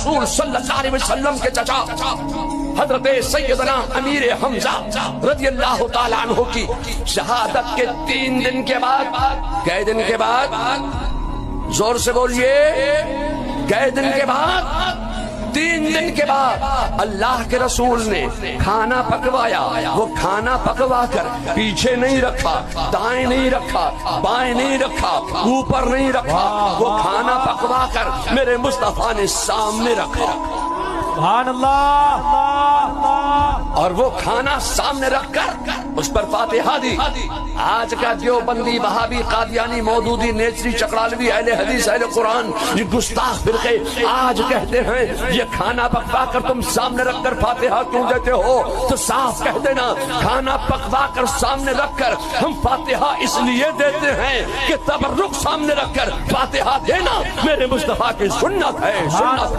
रसूल सल्लल्लाहु अलैहि वसल्लम के चचा हजरत सैयदना अमीर हमजा रज़ियल्लाहु ताला अन्हु की शहादत के 3 दिन के बाद, कै दिन के बाद, जोर से बोलिए, कै दिन के बाद, 3 दिन के बाद अल्लाह के रसूल ने खाना पकवाया। वो खाना पकवा कर पीछे नहीं रखा, दाएं नहीं रखा, बाएं नहीं रखा, ऊपर नहीं रखा, वो खाना पकवा कर मेरे मुस्तफा ने सामने रखा। सुभान अल्लाह। और वो खाना सामने रखकर उस पर फातिहा दी। आज का जो बंदी वहाबी कादियानी मौदूदी नेचरी चकरालवी अहले हदीस अहले कुरान ये गुस्ताख फिरके आज कहते हैं ये खाना पकवा कर तुम सामने रखकर फातिहा क्यों देते हो, तो साफ कह देना खाना पकवा कर सामने रखकर हम फातिहा इसलिए देते हैं कि तबर्रुक सामने रखकर फातिहा देना मेरे मुस्तफा की सुन्नत है, सुन्नत है।